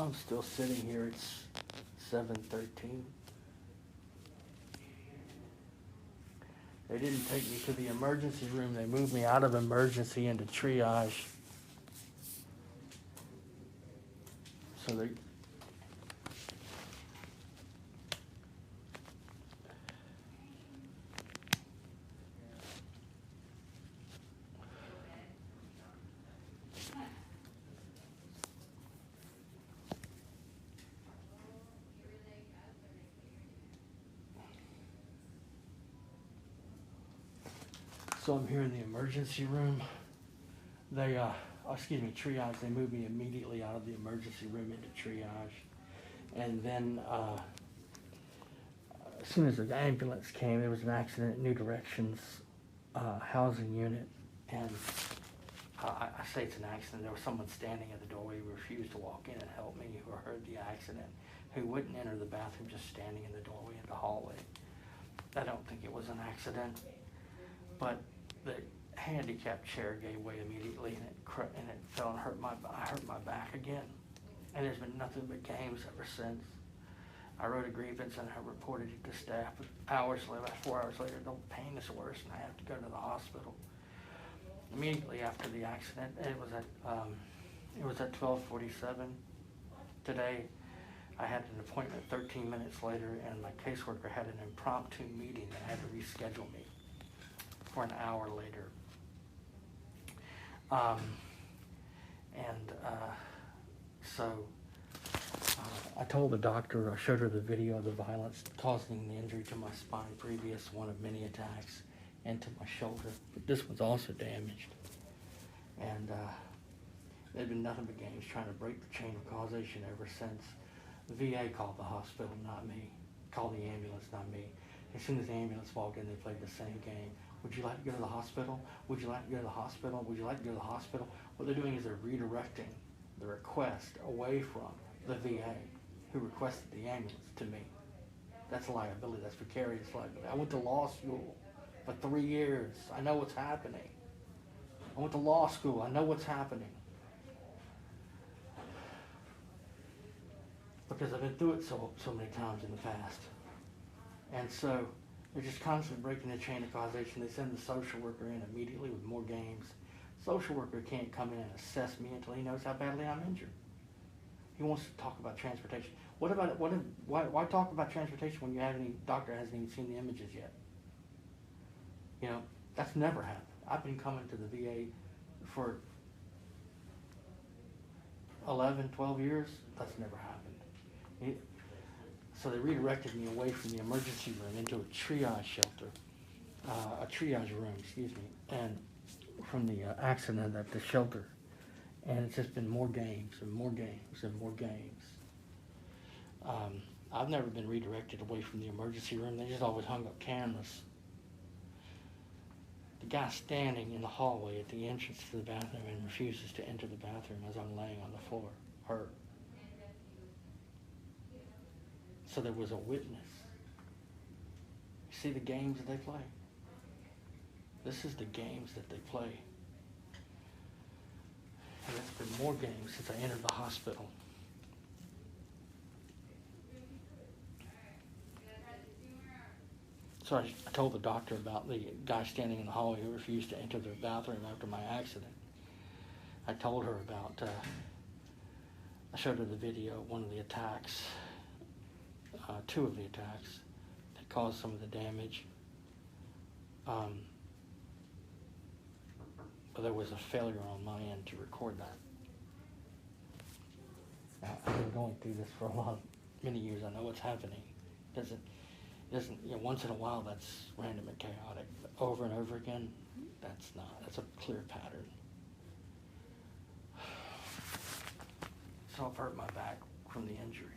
I'm still sitting here. It's 7:13. They didn't take me to the emergency room. They moved me out of emergency into triage. So they So I'm here in the emergency room. They, triage. They moved me immediately out of the emergency room into triage. And then, as soon as the ambulance came, there was an accident at New Directions housing unit. And I say it's an accident. There was someone standing at the doorway who refused to walk in and help me, who heard the accident, who wouldn't enter the bathroom, just standing in the doorway in the hallway. I don't think it was an accident, but the handicap chair gave way immediately, and it fell and hurt I hurt my back again. And there's been nothing but games ever since. I wrote a grievance and I reported it to staff. But hours later, about 4 hours later, the pain is worse, and I have to go to the hospital. Immediately after the accident, it was at 12:47 today. I had an appointment 13 minutes later, and my caseworker had an impromptu meeting and had to reschedule me for an hour later. I told the doctor, I showed her the video of the violence causing the injury to my spine, previous one of many attacks, and to my shoulder. But this one's also damaged. And there'd been nothing but games trying to break the chain of causation ever since. The VA called the hospital, not me. Called the ambulance, not me. As soon as the ambulance walked in, they played the same game. Would you like to go to the hospital? Would you like to go to the hospital? Would you like to go to the hospital? What they're doing is they're redirecting the request away from the VA, who requested the ambulance, to me. That's liability. That's vicarious liability. I went to law school for 3 years. I know what's happening. I went to law school. I know what's happening. Because I've been through it so many times in the past. And so they're just constantly breaking the chain of causation. They send the social worker in immediately with more games. Social worker can't come in and assess me until he knows how badly I'm injured. He wants to talk about transportation. Why talk about transportation when doctor hasn't even seen the images yet? You know, that's never happened. I've been coming to the VA for 11, 12 years. That's never happened. So they redirected me away from the emergency room into a triage shelter, a triage room, and from the accident at the shelter. And it's just been more games and more games and more games. I've never been redirected away from the emergency room. They just always hung up cameras. The guy standing in the hallway at the entrance to the bathroom and refuses to enter the bathroom as I'm laying on the floor, hurt. So there was a witness. You see the games that they play? This is the games that they play. And it's been more games since I entered the hospital. So I told the doctor about the guy standing in the hallway who refused to enter the bathroom after my accident. I told her about, I showed her the video of one of the attacks, 2 of the attacks that caused some of the damage. But there was a failure on my end to record that. Now, I've been going through this for many years. I know what's happening. It doesn't, once in a while that's random and chaotic. But over and over again, that's not. That's a clear pattern. So I've hurt my back from the injury.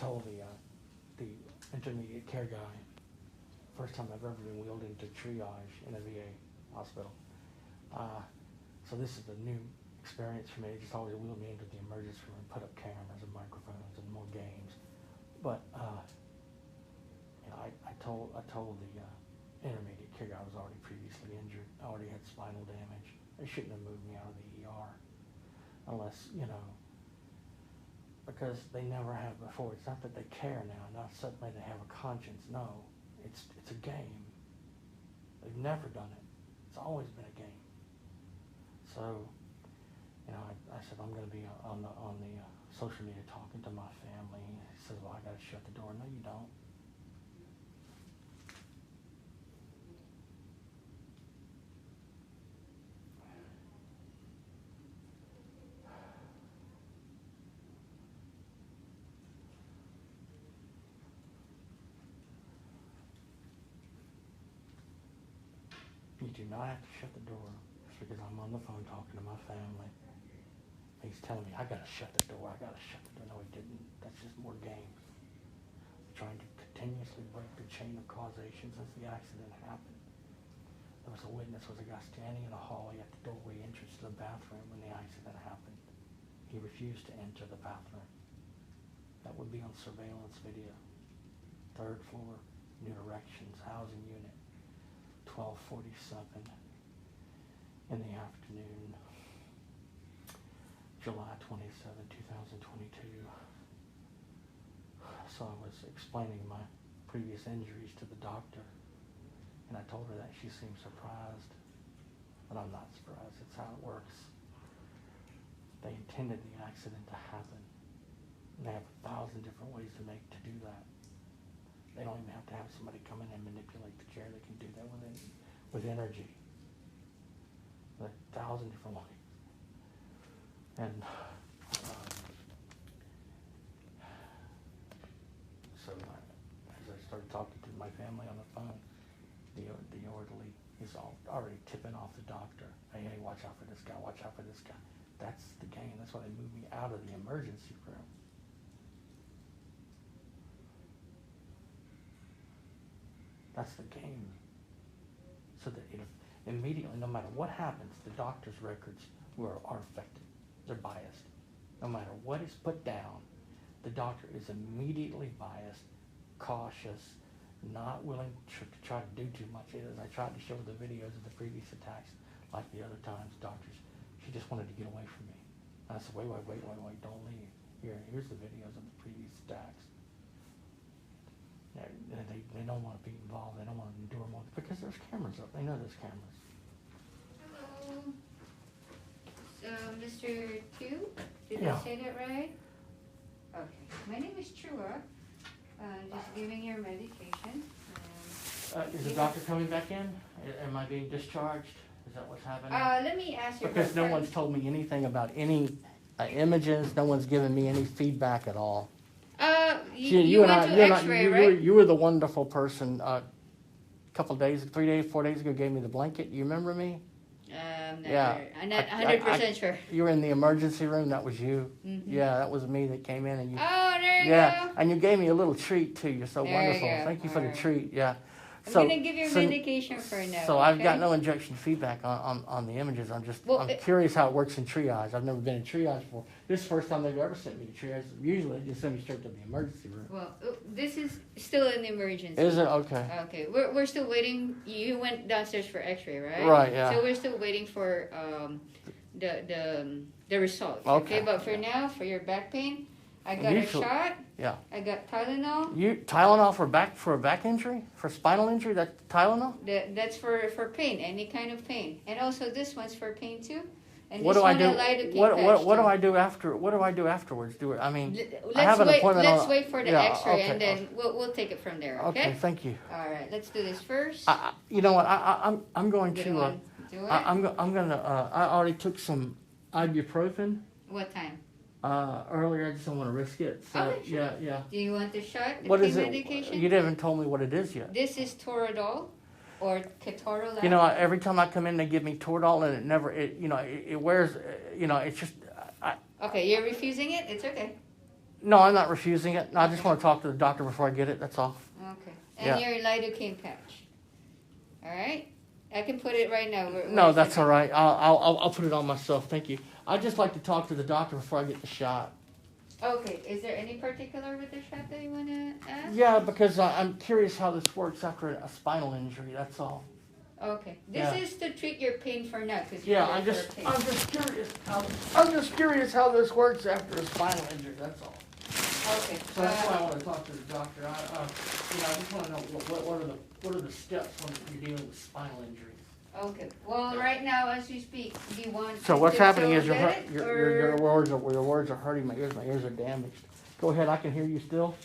told the intermediate care guy, first time I've ever been wheeled into triage in a VA hospital. So this is a new experience for me. They just always wheeled me into the emergency room, put up cameras and microphones and more games. But you know, I told the intermediate care guy I was already previously injured. I already had spinal damage. They shouldn't have moved me out of the ER unless, you know, because they never have before. It's not that they care now, not suddenly they have a conscience. No, it's a game. They've never done it. It's always been a game. So, you know, I said I'm going to be on the social media talking to my family. He says, well, I got to shut the door. No, you don't. You do not have to shut the door just because I'm on the phone talking to my family. He's telling me, I gotta shut the door, I gotta shut the door. No, he didn't. That's just more games. Trying to continuously break the chain of causation since the accident happened. There was a witness, was a guy standing in the hallway at the doorway entrance to the bathroom when the accident happened. He refused to enter the bathroom. That would be on surveillance video. 3rd floor, New Directions housing unit. 12:47 in the afternoon, July 27, 2022. So I was explaining my previous injuries to the doctor, and I told her that. She seemed surprised, but I'm not surprised. It's how it works. They intended the accident to happen, and they have 1,000 different ways to do that. They don't even have to have somebody come in and manipulate the chair. They can do that with energy. 1,000 different ways. And so as I started talking to my family on the phone, the orderly is already tipping off the doctor. Hey, watch out for this guy. Watch out for this guy. That's the game. That's why they moved me out of the emergency room. That's the game. So that immediately, no matter what happens, the doctor's records are affected. They're biased. No matter what is put down, the doctor is immediately biased, cautious, not willing to try to do too much. As I tried to show the videos of the previous attacks, like the other times, doctors, she just wanted to get away from me. And I said, wait, don't leave. Here's the videos of the previous attacks. They don't want to be involved. They don't want to endure more because there's cameras up. They know there's cameras. Hello. So, Mr. Tu, did Yeah. I say that right? Okay. My name is Chua. Just giving your medication. Is the doctor coming back in? Am I being discharged? Is that what's happening? Let me ask you. Because no one's told me anything about any images. No one's given me any feedback at all. You went to X-ray, right? You were the wonderful person a couple days, 3 days, 4 days ago, gave me the blanket. Do you remember me? I'm not 100% sure. You were in the emergency room. That was you. Mm-hmm. Yeah, that was me that came in and you. Oh, there you go. And you gave me a little treat too. You're so There wonderful. you go. Thank you for the Alright. treat. Yeah. I'm gonna give you medication for now. So I've got no injection feedback on the images. I'm curious how it works in triage. I've never been in triage before. This is the first time they've ever sent me to triage. Usually they just send me straight to the emergency room. Well, this is still an emergency. Is it? Okay. Okay, we're still waiting. You went downstairs for X-ray, right? Right. Yeah. So we're still waiting for the results. Okay. But for now, for your back pain, I got a shot. Yeah. I got Tylenol. Tylenol for a back injury, for spinal injury. That's Tylenol. That's for pain, any kind of pain, and also this one's for pain too. And What this do I one do? a lidocaine What do patch, I do after? What do I do afterwards? I mean, Let's I have an wait. appointment. Let's wait for the X-ray, okay, and then we'll take it from there. Okay. Okay. Thank you. All right. Let's do this first. You know what? I'm going You to. want to do it? I'm gonna. I already took some ibuprofen What time? earlier. I just don't want to risk it. So Okay, sure. yeah. Do you want the shot? The What pain is it? medication? You haven't told me what it is yet. This is Toradol, or Ketorolac. You know, every time I come in, they give me Toradol, and it never. It wears. It's just. Okay, you're refusing it? It's okay. No, I'm not refusing it. No, I just want to talk to the doctor before I get it. That's all. Okay. And Yeah. your lidocaine patch. All right. I can put it right now. No, that's all right. I'll put it on myself. Thank you. I'd just like to talk to the doctor before I get the shot. Okay. Is there any particular with the shot that you want to ask? Yeah, because I'm curious how this works after a spinal injury. That's all. Okay. This Yeah. is to treat your pain for now, because Yeah, I'm just curious how this works after a spinal injury. That's all. Okay. So that's why I want to talk to the doctor. I just want to know what are the steps when you're dealing with spinal injuries. Okay. Well, right now, as you speak, do you want? So what's to happening is get your it, your or- words are hurting my ears. My ears are damaged. Go ahead. I can hear you still.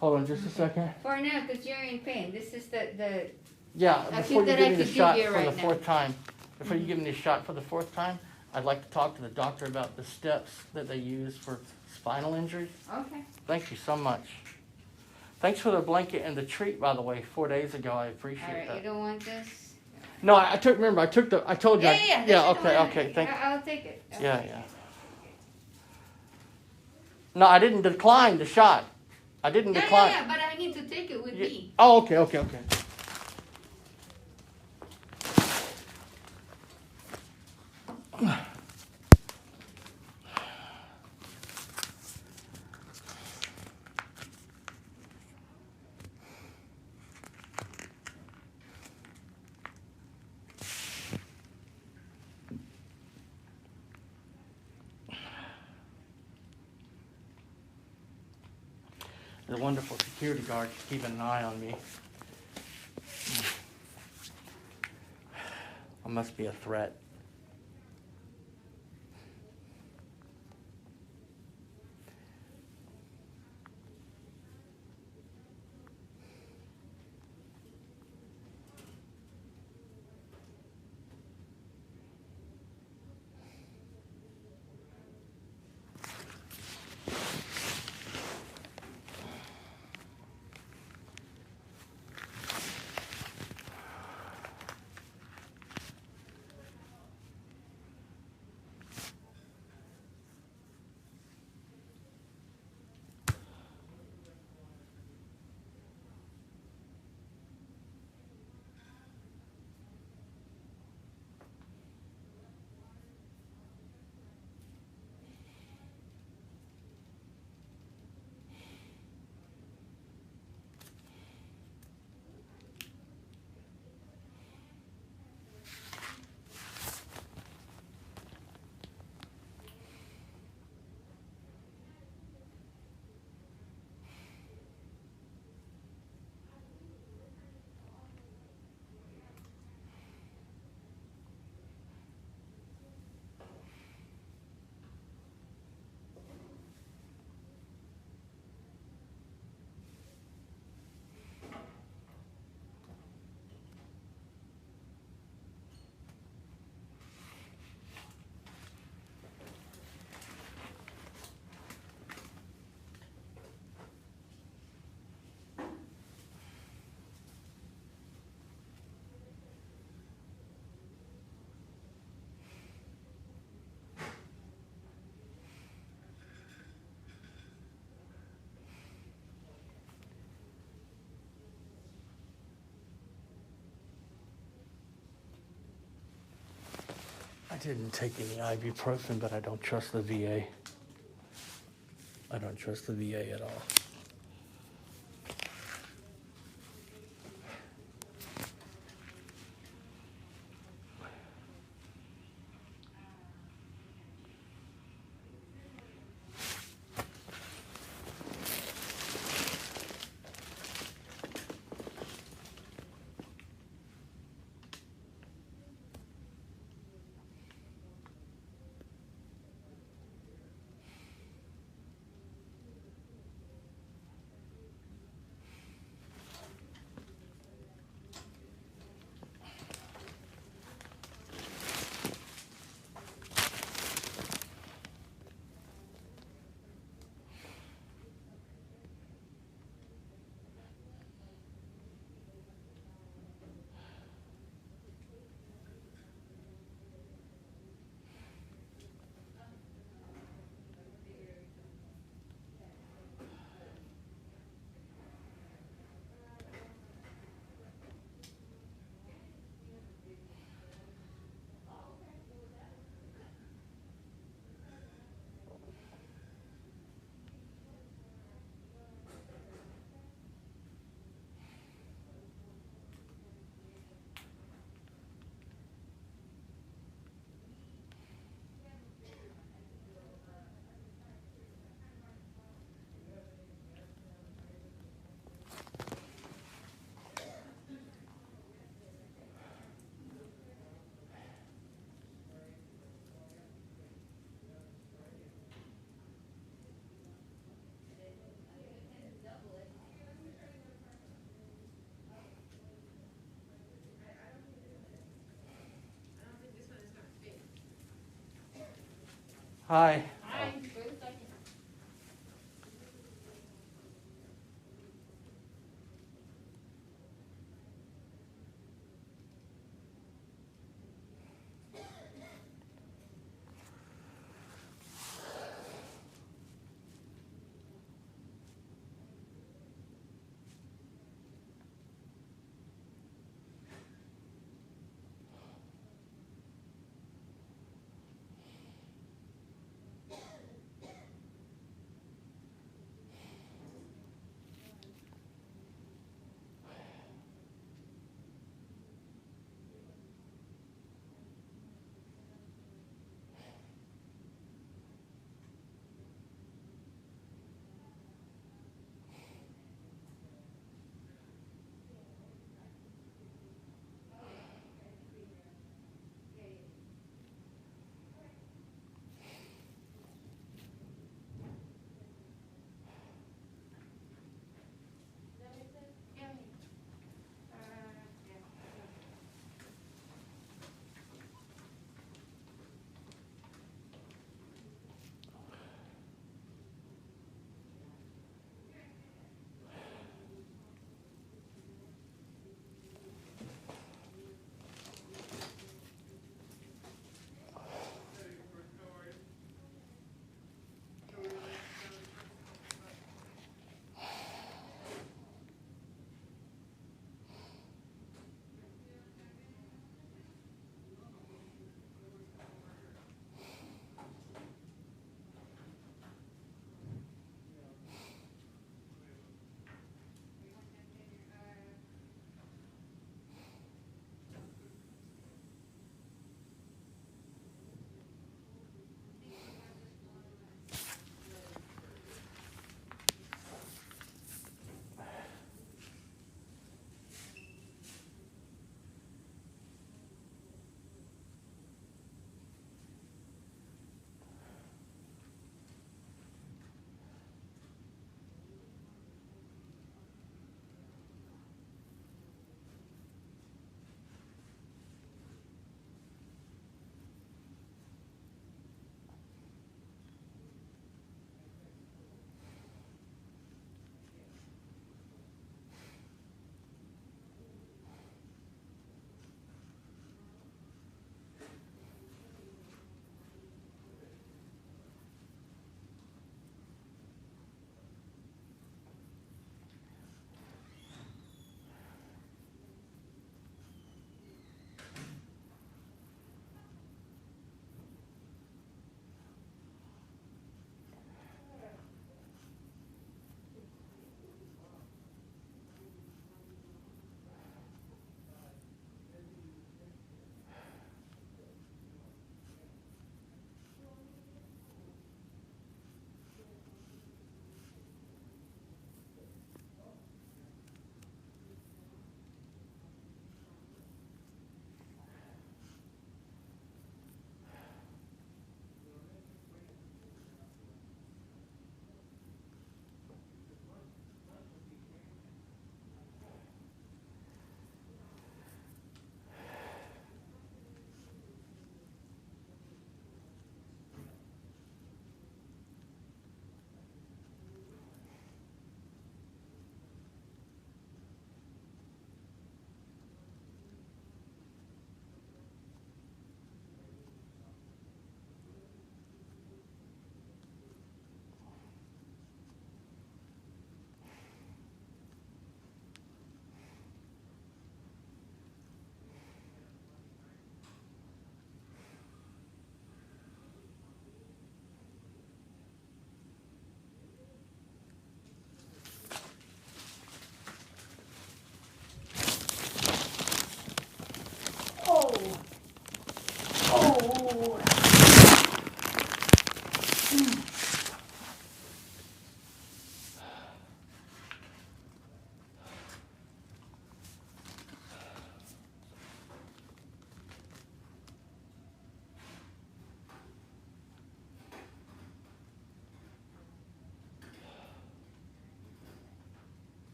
Hold on just a second. For now, because you're in pain. This is the. Yeah, I before think you that give I me the could give shot you for right the now. fourth time, before you give me the shot for the fourth time, I'd like to talk to the doctor about the steps that they use for spinal injuries. Okay. Thank you so much. Thanks for the blanket and the treat, by the way, 4 days ago. I All appreciate right. that. You don't want this? No, I took. Remember, I took the. I told you. Yeah. Yeah. Okay. Thank. I'll take it. Yeah. No, I didn't decline the shot. I didn't decline. Yeah. But I need to take it with Yeah. me. Oh, okay. The wonderful security guards keeping an eye on me. I must be a threat. I didn't take any ibuprofen, but I don't trust the VA. I don't trust the VA at all. Hi. Hi, wait a second.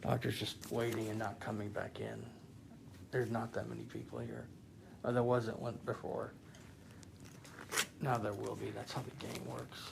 Doctor's just waiting and not coming back in. There's not that many people here. There wasn't one before. Now there will be. That's how the game works.